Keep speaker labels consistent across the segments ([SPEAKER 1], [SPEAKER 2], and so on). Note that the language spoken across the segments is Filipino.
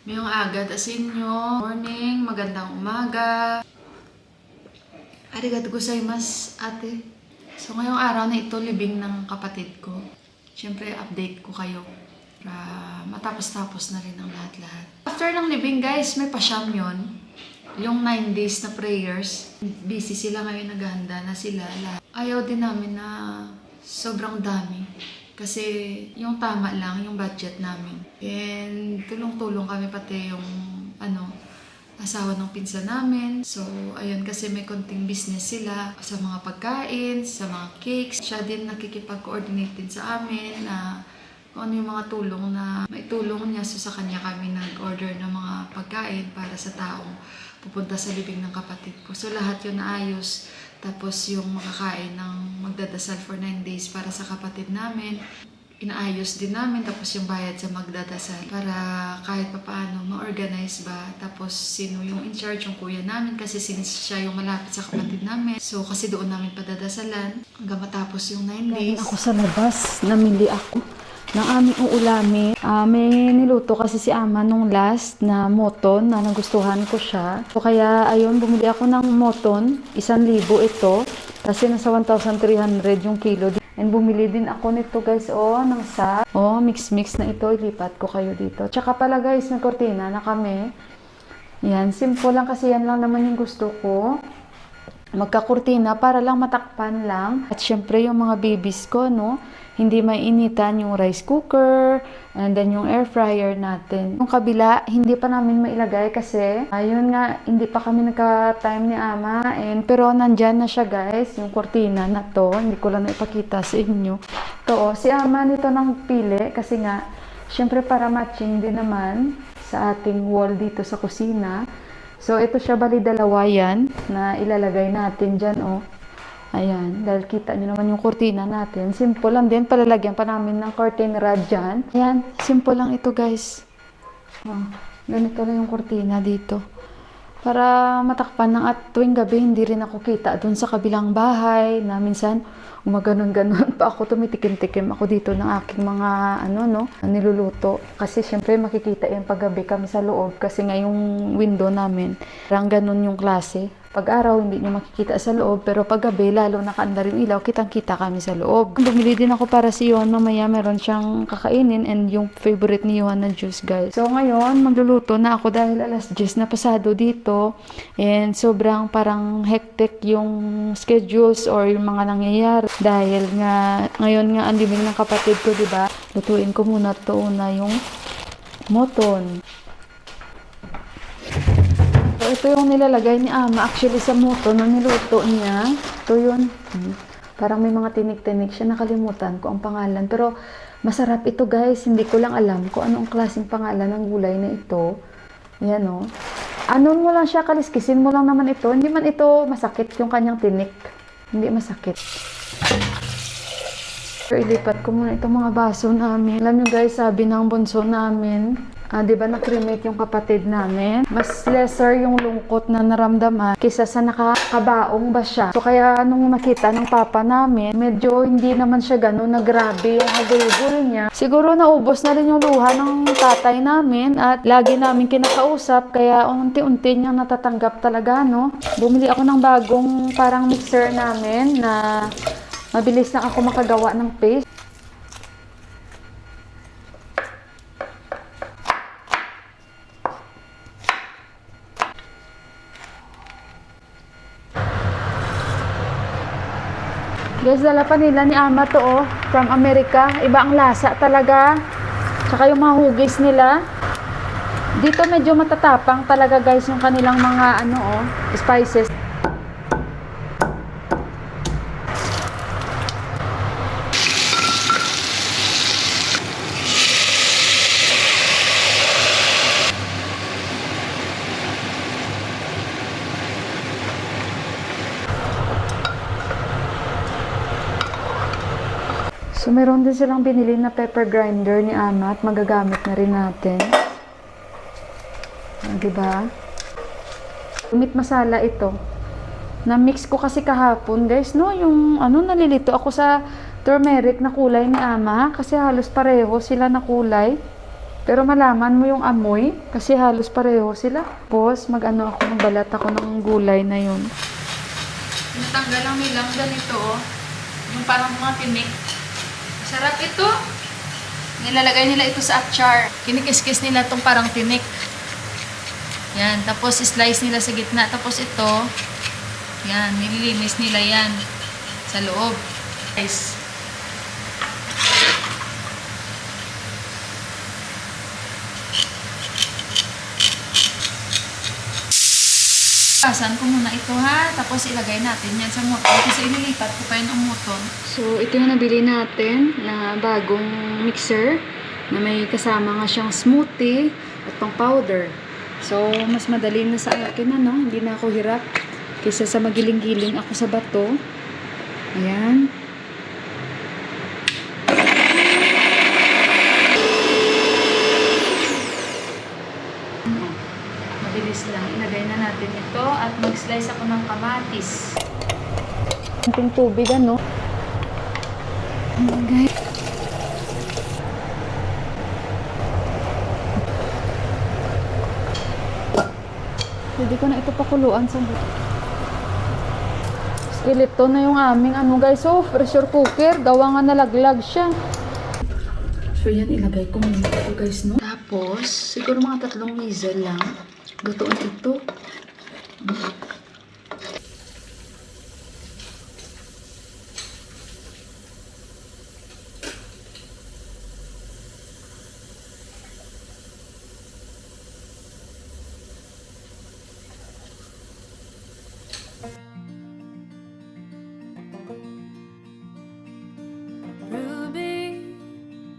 [SPEAKER 1] Mayong aga sa inyo. Morning, magandang umaga. Arigatou gozaimasu, ate. So ngayong araw na ito, libing ng kapatid ko. Siyempre, update ko kayo para matapos-tapos na rin ang lahat-lahat. After ng libing guys, may pasyam yun. Yung 9 days na prayers. Busy sila ngayon, naghahanda na sila. Ayaw din namin na sobrang dami. Kasi yung tama lang, yung budget namin. And tulong-tulong kami pati yung asawa ng pinsan namin. So, ayun, kasi may konting business sila sa mga pagkain, sa mga cakes. Siya din nakikipag-coordinate din sa amin na kung ano yung mga tulong na may tulong niya. So, sa kanya kami nag-order ng mga pagkain para sa taong pupunta sa libing ng kapatid ko. So, lahat yun naayos. Tapos yung makakain ng magdadasal for 9 days para sa kapatid namin. Inaayos din namin. Tapos yung bayad sa magdadasal para kahit papaano ma-organize ba. Tapos sino yung in charge, yung kuya namin. Kasi since siya yung malapit sa kapatid namin. So kasi doon namin padadasalan hanggang matapos yung 9 days.
[SPEAKER 2] Ako sa labas, namili ako ng aming uulamin. May niluto kasi si Ama nung last na moton na nagustuhan ko siya. So kaya ayun, bumili ako ng moton, 1,000 ito. Kasi nasa 1,300 yung kilo. And bumili din ako nito guys, ng sa. Mix-mix na ito, ilipat ko kayo dito. Tsaka pala guys, may kortina na kami. Yan, simple lang kasi yan lang naman yung gusto ko. Magkakurtina para lang matakpan lang. At syempre yung mga babies ko, hindi mainitan yung rice cooker, and then yung air fryer natin. Yung kabila, hindi pa namin mailagay kasi, ayun nga, hindi pa kami nagka-time ni Ama. Pero nandyan na siya guys, yung kurtina na to. Hindi ko lang naipakita sa inyo. To, si Ama nito nang pili kasi nga, syempre para matching din naman sa ating wall dito sa kusina. So, ito siya, bali dalawa yan na ilalagay natin dyan, Ayan, dahil kita nyo naman yung kurtina natin. Simple lang din, palalagyan pa namin ng curtain rod dyan. Ayan, simple lang ito guys. Ganito lang yung kurtina dito. Para matakpan ng at tuwing gabi, hindi rin ako kita dun sa kabilang bahay na minsan umaganon-ganon pa ako, tumitikim-tikim ako dito ng aking mga niluluto. Kasi syempre makikita yung paggabi kami sa loob kasi nga yung window namin, parang ganon yung klase. Pag araw, hindi nyo makikita sa loob, pero pag gabi, lalo nakaandar yung ilaw, kitang-kita kami sa loob. Bumili din ako para si Yon, mamaya meron siyang kakainin and yung favorite ni Yon na juice, guys. So ngayon, magluluto na ako dahil alas 10 na pasado dito and sobrang parang hectic yung schedules or yung mga nangyayari. Dahil nga, ngayon nga ang libing ng kapatid ko, diba? Lutuin ko muna to na yung moton. So, ito yung nilalagay ni Ama actually sa moton na niluto niya. Ito yun. Parang may mga tinik-tinik siya. Nakalimutan ko ang pangalan. Pero masarap ito guys. Hindi ko lang alam kung anong klaseng pangalan ng gulay na ito. Ayan Ano mo lang siya, kaliskisin mo lang naman ito. Hindi man ito masakit yung kanyang tinik. Hindi masakit. So, ilipat ko muna itong mga baso namin. Alam nyo guys, sabi ng bunso namin, diba na-cremate yung kapatid namin, mas lesser yung lungkot na naramdaman kaysa sa nakakabaong ba siya. So kaya nung makita ng papa namin, medyo hindi naman siya ganun na grabe yung hagulgul niya. Siguro naubos na rin yung luha ng tatay namin at lagi namin kinakausap kaya unti-unti niyang natatanggap talaga, Bumili ako ng bagong parang mixer namin na mabilis na ako makagawa ng paste. Guys, dala pa nila ni Ama to from America. Iba ang lasa talaga. Tsaka yung mga hugis nila. Dito medyo matatapang talaga guys yung kanilang mga spices. So, meron din silang binili na pepper grinder ni Ama at magagamit na rin natin. Diba? Meat masala ito. Na-mix ko kasi kahapon, guys, yung nalilito ako sa turmeric na kulay ni Ama kasi halos pareho sila na kulay. Pero malaman mo yung amoy kasi halos pareho sila. Tapos magbalat ako ng gulay na yun.
[SPEAKER 1] Natanggal lang nilang ganito, oh. Yung parang mga tinik. Sarap ito. Nilalagay nila ito sa atsar. Kinikis-kis nila itong parang tinik. Yan. Tapos slice nila sa gitna. Tapos ito, yan. Nililinis nila yan sa loob. Guys. Pasan ko muna ito ha, tapos ilagay natin yan sa moton kasi ililipat ko pa yun ang moton. So, ito yung nabili natin na bagong mixer na may kasama nga siyang smoothie at pang powder. So, mas madali na sa akin no? Hindi na ako hirap kaysa sa magiling-giling ako sa bato. Ayan. Mabilis lang. Ilagay na natin ito at mag-slice ako ng kamatis.
[SPEAKER 2] Kunting tubig ano.
[SPEAKER 1] Okay.
[SPEAKER 2] Pwede ko na ito pakuluan sa buto. Skeleton na yung aming guys. Oh, pressure cooker. Gawa nga nalaglag siya.
[SPEAKER 1] So yan, ilagay ko muna ito guys, no? Tapos, siguro mga 3 whistle lang. Lutuan ito.
[SPEAKER 3] Ruby,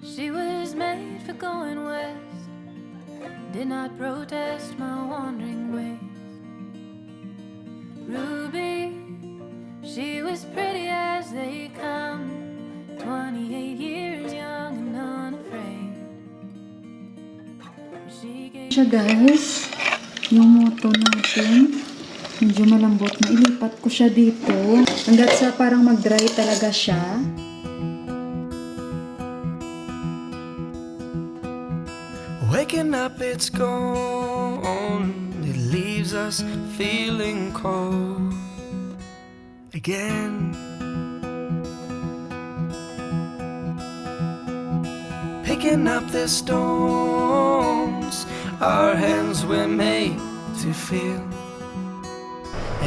[SPEAKER 3] she was made for going west. Did not protest my wandering ways. Ruby, she was pretty as they come. 28 years young and unafraid. She gave
[SPEAKER 2] Siya guys, yung moto natin, medyo malambot na. Ilipat ko siya dito. Hanggat sa parang mag-dry talaga siya.
[SPEAKER 4] Waking up, it's gone. It leaves us feeling cold again. Picking up the stones our hands were made to feel.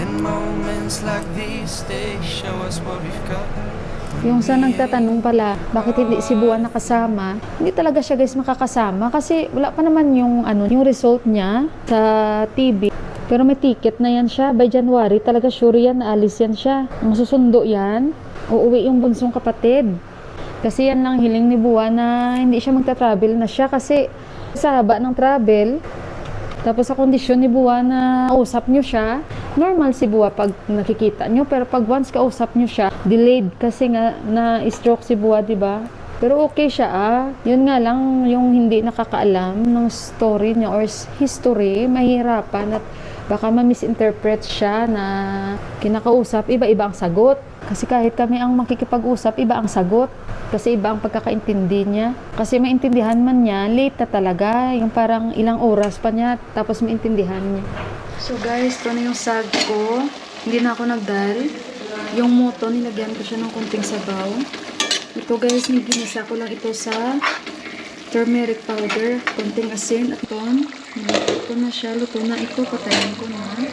[SPEAKER 4] In moments like these, they show us what we've got.
[SPEAKER 2] Yung sa nagtatanong pala, bakit hindi si Buwan nakasama? Hindi talaga siya guys makakasama kasi wala pa naman yung yung result niya sa TB. Pero may ticket na yan siya. By January, talaga sure yan, alis yan siya. Ang susundo yan, uuwi yung bunsong kapatid. Kasi yan lang hiling ni Buwan na hindi siya magta-travel na siya kasi sa haba ng travel. Tapos sa kondisyon ni Buwa na kausap nyo siya, normal si Buwa pag nakikita nyo. Pero pag once kausap nyo siya, delayed kasi nga na-stroke si Buwa, diba? Pero okay siya Yun nga lang, yung hindi nakakaalam ng story niya or history, mahirapan at baka ma-misinterpret siya na kinakausap, iba-iba ang sagot. Kasi kahit kami ang makikipag-usap, iba ang sagot. Kasi iba ang pagkakaintindi niya. Kasi maintindihan man niya, late na talaga. Yung parang ilang oras pa niya, tapos maintindihan niya.
[SPEAKER 1] So guys, ito na yung sag ko. Hindi na ako nagdal. Yung moto, nilagyan ko siya ng konting sabaw. Ito guys, ginisa ko lang ito sa turmeric powder, konting asin at ton. Luto na siya, luto na ito, patayin ko na.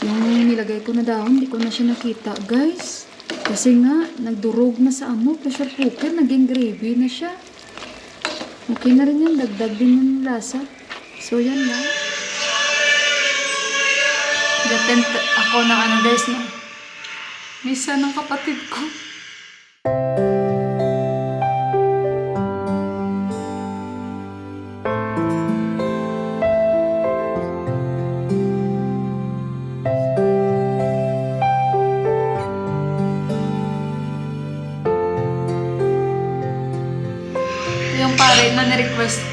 [SPEAKER 1] Yung nilagay ko na daon, hindi ko na siya nakita guys. Kasi nga, nagdurog na sa pressure cooker, naging gravy na siya. Okay na rin yan, dagdag din yung lasa. So yan lang. Gatent ako ng guys na misa ng kapatid ko. Yung pare na ni-request